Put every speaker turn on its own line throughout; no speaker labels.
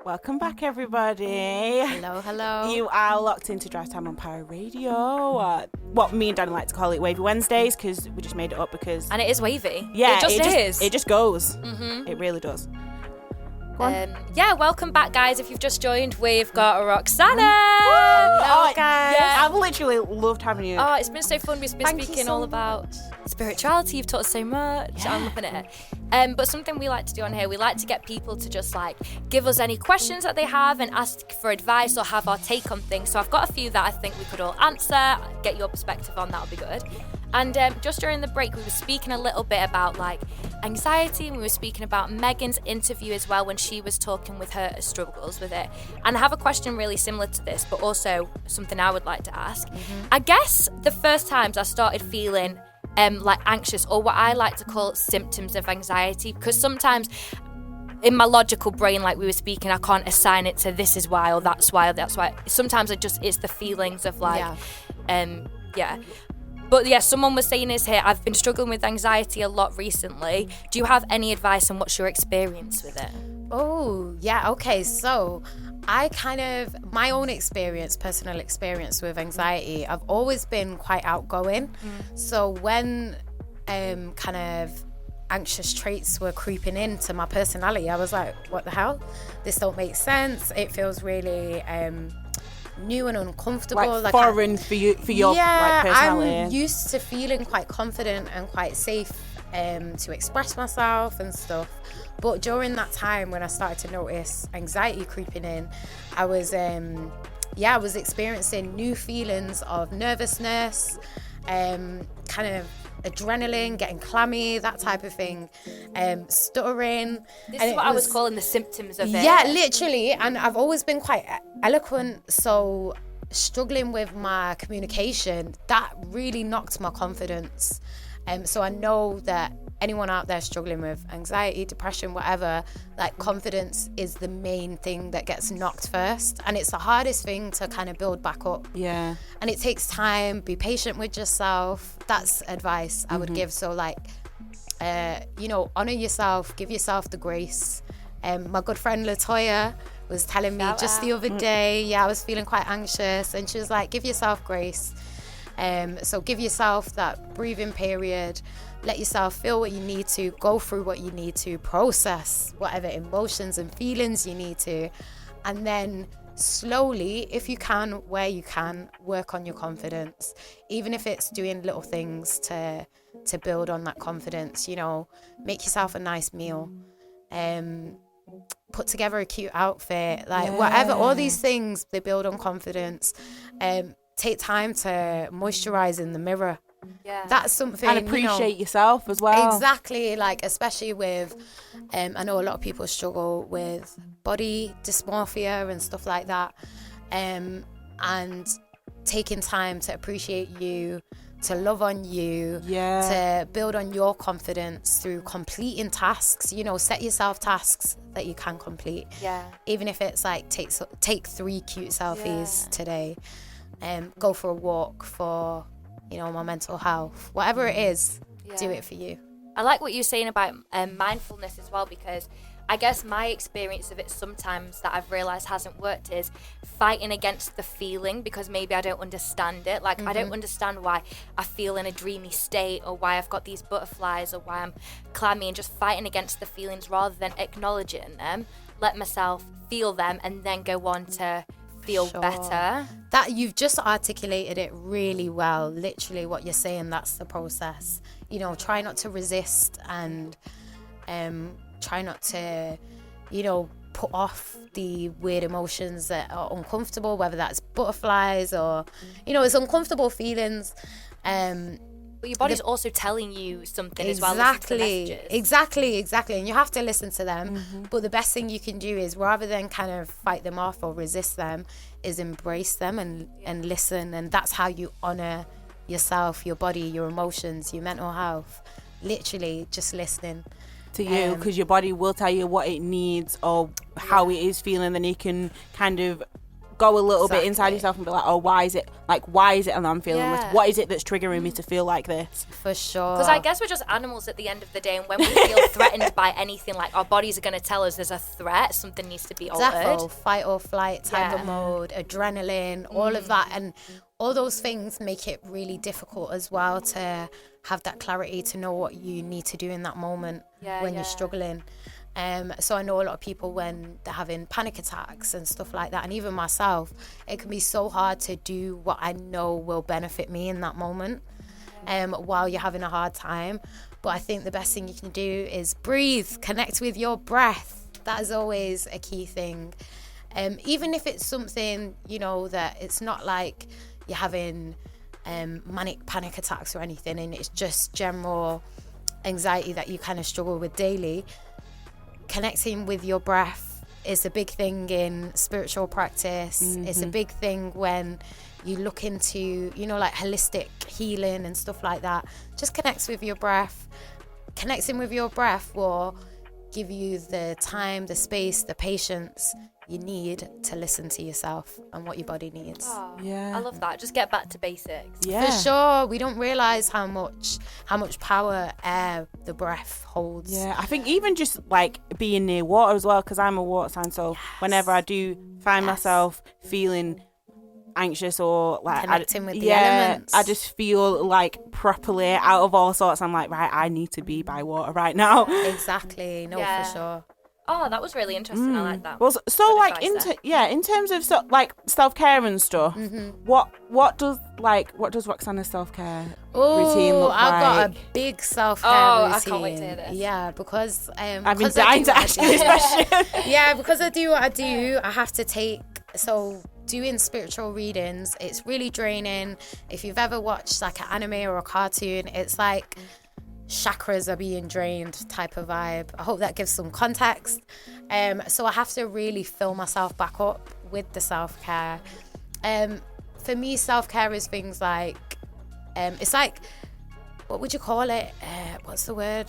Welcome back, everybody.
Hello.
You are locked into Drive Time on Power Radio. What me and Dani like to call it Wavy Wednesdays, because we just made it up because...
And it is wavy.
Yeah,
it just is.
It just goes. It really does.
Welcome back, guys. If you've just joined, we've got Roxanna.
Hello,
guys.
Yeah, I've literally loved having you.
Oh, it's been so fun. We've been speaking all about spirituality. You've taught us so much.
Yeah.
I'm loving it. But something we like to do on here, we like to get people to just give us any questions that they have and ask for advice or have our take on things. So I've got a few that I think we could all answer, get your perspective on. That'll be good. And just during the break, we were speaking a little bit about anxiety, and we were speaking about Megan's interview as well when she was talking with her struggles with it. And I have a question really similar to this, but also something I would like to ask. I guess the first times I started feeling anxious, or what I like to call symptoms of anxiety, because sometimes in my logical brain, like we were speaking, I can't assign it to this is why or that's why or that's why. Sometimes it's the feelings of But yeah, someone was saying this here, I've been struggling with anxiety a lot recently. Do you have any advice on what's your experience with it?
Oh, yeah, okay. So my own personal experience with anxiety, I've always been quite outgoing. So when kind of anxious traits were creeping into my personality, I was like, what the hell? This don't make sense. It feels really... new and uncomfortable,
foreign for your personality.
I'm used to feeling quite confident and quite safe to express myself and stuff. But during that time when I started to notice anxiety creeping in, I was experiencing new feelings of nervousness, kind of adrenaline, getting clammy, that type of thing, stuttering.
This is what I was calling the symptoms of it.
Yeah, literally. And I've always been quite eloquent, so struggling with my communication, that really knocked my confidence. So I know that anyone out there struggling with anxiety, depression, whatever, confidence is the main thing that gets knocked first. And it's the hardest thing to kind of build back up.
Yeah. And
it takes time. Be patient with yourself. That's advice I would give. So honor yourself, give yourself the grace. My good friend Latoya was telling me just the other day, I was feeling quite anxious, and she was like, give yourself grace. So give yourself that breathing period. Let yourself feel what you need to, go through what you need to, process whatever emotions and feelings you need to, and then slowly, if you can, where you can, work on your confidence, even if it's doing little things to build on that confidence. Make yourself a nice meal, put together a cute outfit, whatever. All these things, they build on confidence. Take time to moisturize in the mirror.
Yeah,
that's something.
And appreciate yourself as well.
Exactly. Especially with I know a lot of people struggle with body dysmorphia and stuff like that, and taking time to appreciate you, to love on you, to build on your confidence through completing tasks. Set yourself tasks that you can complete, even if it's take 3 cute selfies today, go for a walk for my mental health, whatever it is, do it for you.
I like what you're saying about mindfulness as well, because I guess my experience of it sometimes that I've realised hasn't worked is fighting against the feeling, because maybe I don't understand it. I don't understand why I feel in a dreamy state, or why I've got these butterflies, or why I'm clammy, and just fighting against the feelings rather than acknowledging them, let myself feel them, and then go on to feel better.
That you've just articulated it really well. Literally what you're saying, that's the process. Try not to resist, and try not to put off the weird emotions that are uncomfortable, whether that's butterflies or it's uncomfortable feelings.
But your body's also telling you something as well.
Exactly. And you have to listen to them. But the best thing you can do is, rather than kind of fight them off or resist them, is embrace them and listen. And that's how you honor yourself, your body, your emotions, your mental health. Literally just listening
to you, because your body will tell you what it needs or how it is feeling, then you can kind of go a little bit inside yourself and be like, oh, why is it and I'm feeling this? What is it that's triggering me to feel like this?
For sure.
Because I guess we're just animals at the end of the day, and when we feel threatened by anything, like our bodies are going to tell us there's a threat, something needs to be altered.
Defo, fight or flight type of mode, adrenaline, all of that, and all those things make it really difficult as well to have that clarity to know what you need to do in that moment when you're struggling. So I know a lot of people, when they're having panic attacks and stuff like that, and even myself, it can be so hard to do what I know will benefit me in that moment while you're having a hard time. But I think the best thing you can do is breathe, connect with your breath. That is always a key thing. Even if it's something, you know, that it's not like you're having manic panic attacks or anything, and it's just general anxiety that you kind of struggle with daily. Connecting with your breath is a big thing in spiritual practice. It's a big thing when you look into, you know, like holistic healing and stuff like that. Just connect with your breath. Connecting with your breath will give you the time, the space, the patience you need to listen to yourself and what your body needs.
Oh, I love that. Just get back to basics.
For sure. We don't realize how much power the breath holds.
I think even just like being near water as well, because I'm a water sign, so whenever I do find myself feeling anxious or like
connecting with the elements,
I just feel like properly out of all sorts. I'm like, right, I need to be by water right now.
Exactly. No, for sure.
Oh, that was really interesting. I like that.
Well, so like in terms of like self-care and stuff, what does Roxanna's self-care routine look like?
I've got a big self-care routine.
I can't wait to hear this.
Yeah, because
I've been dying to ask you this question.
Yeah, because I do what I do, I have to take, so doing spiritual readings, it's really draining. If you've ever watched like an anime or a cartoon, it's like chakras are being drained type of vibe. I hope that gives some context. So I have to really fill myself back up with the self-care. For me, self-care is things like, it's like, what would you call it? What's the word?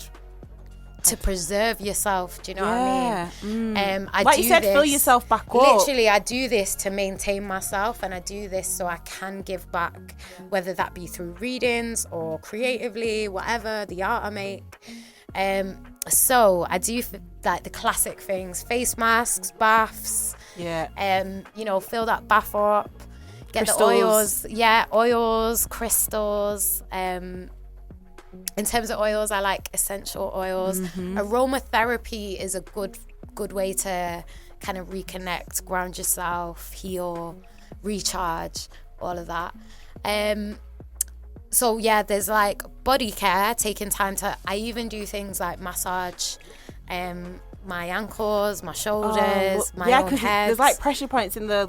To preserve yourself. Do you know what I mean? I
like
do
you said,
this,
fill yourself back up.
Literally, I do this to maintain myself, and I do this so I can give back, whether that be through readings or creatively, whatever, the art I make. So I do like the classic things: face masks, baths. You know, fill that bath up. Get
Crystals.
the oils, crystals. In terms of oils, I like essential oils. Aromatherapy is a good way to kind of reconnect, ground yourself, heal, recharge, all of that. So yeah, there's like body care, taking time to, I even do things like massage my ankles, my shoulders, my own head.
There's like pressure points in the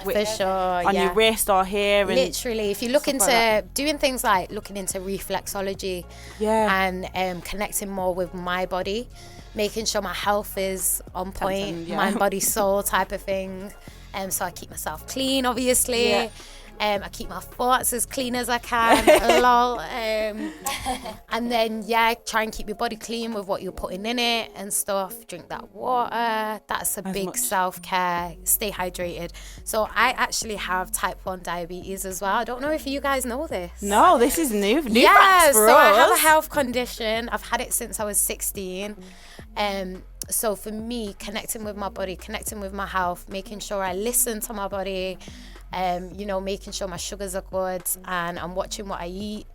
for sure,
on your wrist or here. And
literally, if you look into doing things like looking into reflexology, and connecting more with my body, making sure my health is on point, mind, body, soul type of thing. So I keep myself clean, obviously. I keep my thoughts as clean as I can, lol. And then, try and keep your body clean with what you're putting in it and stuff. Drink that water. That's a big self-care. Stay hydrated. So I actually have type 1 diabetes as well. I don't know if you guys know this.
No, this is new facts for us.
So I have a health condition. I've had it since I was 16. So for me, connecting with my body, connecting with my health, making sure I listen to my body, you know, making sure my sugars are good and I'm watching what I eat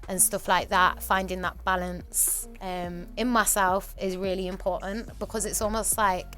and stuff like that, finding that balance in myself is really important, because it's almost like,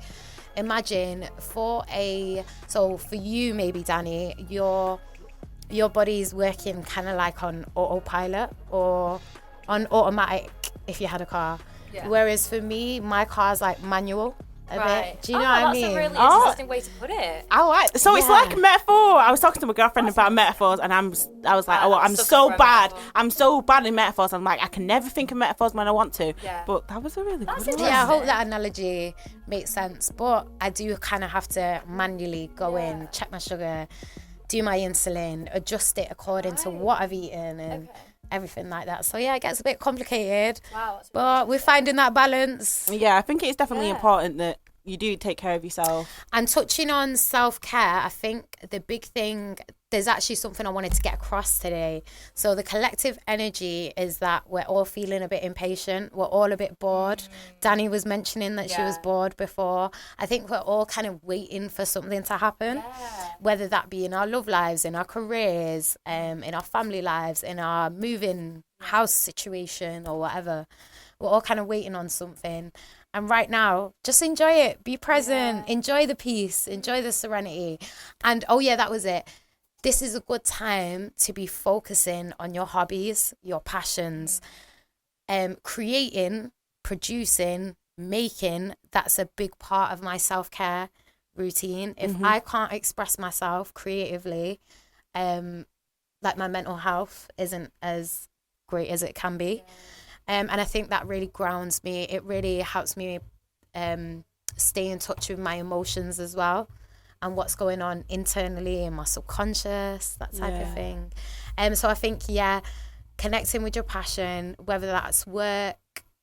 imagine for you maybe, Dani, your body's working kind of like on autopilot or on automatic if you had a car. Whereas for me, my car's like manual a bit. Do you know what I mean?
That's a really interesting way to put it.
I like so it's like a metaphor. I was talking to my girlfriend about metaphors, and I was like, I'm so bad. I'm so bad in metaphors. I'm like, I can never think of metaphors when I want to. But that was a really good one.
Yeah, I hope that analogy makes sense. But I do kind of have to manually go in, check my sugar, do my insulin, adjust it according to what I've eaten and everything like that. So yeah, it gets a bit complicated. But we're finding that balance.
Yeah, I think it's definitely important that you do take care of yourself.
And touching on self-care, I think the big thing, there's actually something I wanted to get across today. So the collective energy is that we're all feeling a bit impatient. We're all a bit bored. Dani was mentioning that she was bored before. I think we're all kind of waiting for something to happen, whether that be in our love lives, in our careers, in our family lives, in our moving house situation or whatever. We're all kind of waiting on something. And right now, just enjoy it. Be present. Enjoy the peace. Enjoy the serenity. And, that was it. This is a good time to be focusing on your hobbies, your passions. Creating, producing, making, that's a big part of my self-care routine. If I can't express myself creatively, like my mental health isn't as great as it can be. And I think that really grounds me. It really helps me stay in touch with my emotions as well and what's going on internally in my subconscious, that type of thing. So I think, connecting with your passion, whether that's work,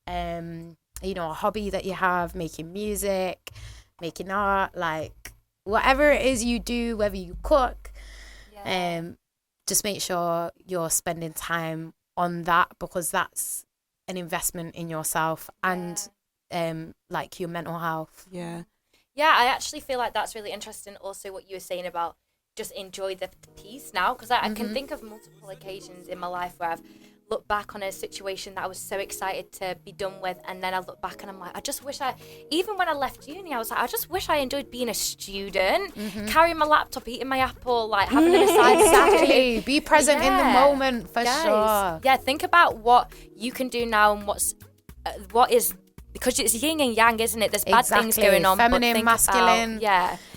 a hobby that you have, making music, making art, like whatever it is you do, whether you cook, just make sure you're spending time on that, because that's an investment in yourself and like your mental health.
I actually feel like that's really interesting also what you were saying about just enjoy the peace now, because I can think of multiple occasions in my life where I've looked back on a situation that I was so excited to be done with, and then I look back and I'm like, I just wish even when I left uni, I was like, I just wish I enjoyed being a student, carrying my laptop, eating my apple, like having an aside.
Exactly. Be present in the moment for sure.
Yeah, think about what you can do now and what is, because it's yin and yang, isn't it? There's bad things going on.
Feminine, masculine,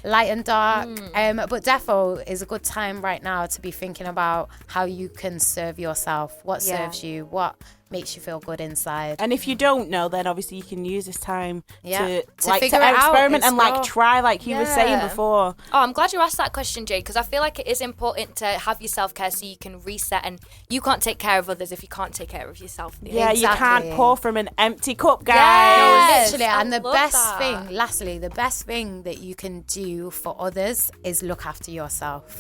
light and dark. But defo is a good time right now to be thinking about how you can serve yourself, what serves you, what makes you feel good inside.
And if you don't know, then obviously you can use this time to
figure it out,
experiment and like try, like you were saying before.
Oh, I'm glad you asked that question, Jade, because I feel like it is important to have your self-care so you can reset, and you can't take care of others if you can't take care of yourself.
Yeah, you can't pour from an empty cup, guys.
Yes, literally. And the best thing that you can do for others is look after yourself.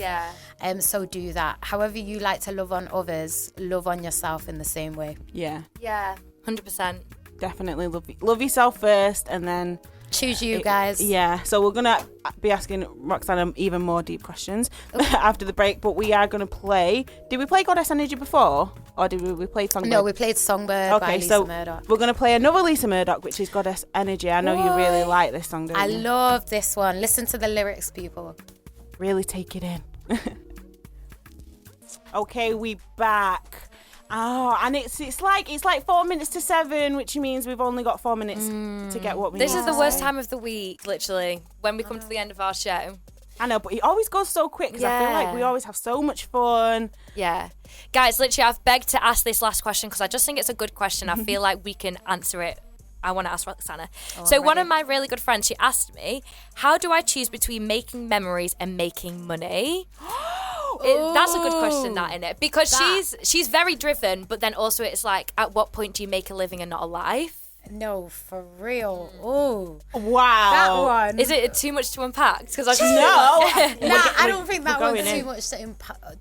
So do that. However you like to love on others, love on yourself in the same way.
Yeah, 100%.
Definitely love yourself first, and then
choose you, guys.
So we're gonna be asking Roxanna even more deep questions after the break, but we are gonna play. Did we play Goddess Energy before, or did we play Songbird?
No, we played Songbird by Lisa Murdoch.
We're gonna play another Lisa Murdoch, which is Goddess Energy. I know you really like this song, don't you?
I love this one. Listen to the lyrics, people.
Really take it in. Okay, we back. Oh, and it's like 4 minutes to 7, which means we've only got 4 minutes to get what we need.
This is the worst time of the week, literally, when we come to the end of our show.
I know, but it always goes so quick because I feel like we always have so much fun.
Yeah. Guys, literally, I've begged to ask this last question because I just think it's a good question. I feel like we can answer it. I want to ask Roxanna. So one of my really good friends, she asked me, how do I choose between making memories and making money? That's a good question, that, isn't it? Because she's very driven, but then also it's like, at what point do you make a living and not a life?
No, for real. Oh,
wow.
That one.
Is it too much to unpack? Because I just
I don't think that one's too much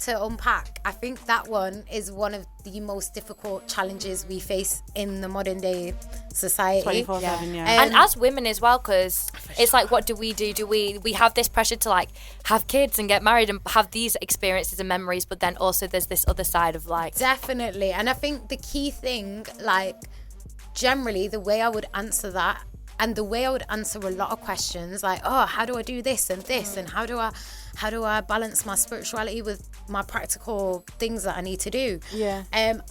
to unpack. I think that one is one of the most difficult challenges we face in the modern day society.
24/7,
and as women as well, because it's like, what do? Do we have this pressure to like have kids and get married and have these experiences and memories, but then also there's this other side of like.
Definitely. And I think the key thing, like, generally the way I would answer that, and the way I would answer a lot of questions, like, oh, how do I do this and this, and how do I balance my spirituality with my practical things that I need to do?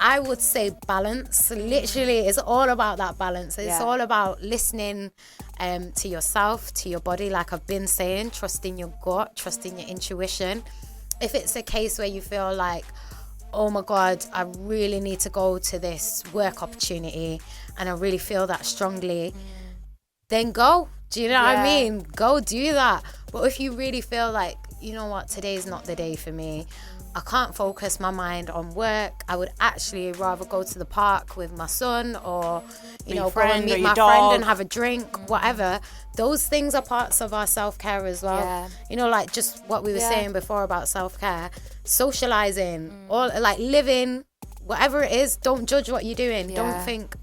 I would say balance. Literally, it's all about that balance. It's all about listening to yourself, to your body, like I've been saying, trusting your gut, trusting your intuition. If it's a case where you feel like, oh my God, I really need to go to this work opportunity and I really feel that strongly, then go. Do you know what I mean? Go do that. But if you really feel like, you know what, today's not the day for me, I can't focus my mind on work. I would actually rather go to the park with my son, or go and meet my friend and have a drink, whatever. Those things are parts of our self-care as well. Like just what we were saying before about self-care, socializing, all like living, whatever it is. Don't judge what you're doing. Don't think,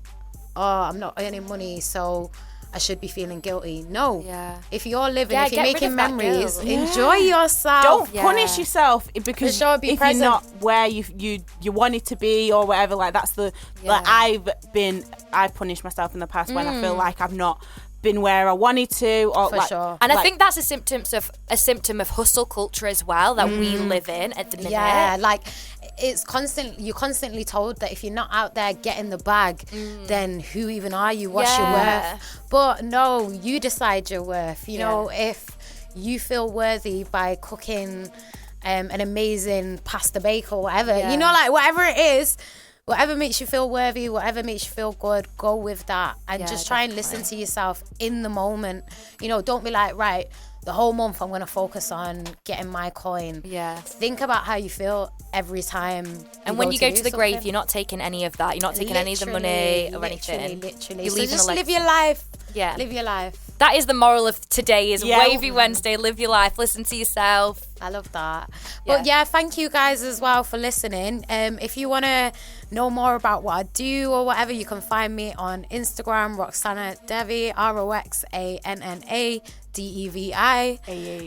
oh, I'm not earning money, so I should be feeling guilty. No. If you're living, if you're making memories, enjoy yourself.
Don't punish yourself because if you're not where you wanted to be or whatever. Like that's the like I've punished myself in the past when I feel like I've not been where I wanted to, or
for sure.
And I think that's a symptom of hustle culture as well that we live in at the minute.
Yeah, like it's you're constantly told that if you're not out there getting the bag, then who even are you? What's your worth? But no, you decide your worth. If you feel worthy by cooking an amazing pasta bake or whatever, like whatever it is, whatever makes you feel worthy, whatever makes you feel good, go with that. And just try and listen to yourself in the moment. Don't be like, right, the whole month I'm going to focus on getting my coin. Think about how you feel every time.
And when you go to the grave, you're not taking any of that. You're not taking any of the money or anything.
Literally. So just live your life.
Yeah.
Live your life.
That is the moral of today is Wavy Wednesday. Live your life. Listen to yourself.
I love that. But thank you guys as well for listening. If you want to know more about what I do or whatever, you can find me on Instagram, Roxanna Devi, RoxannaDevi.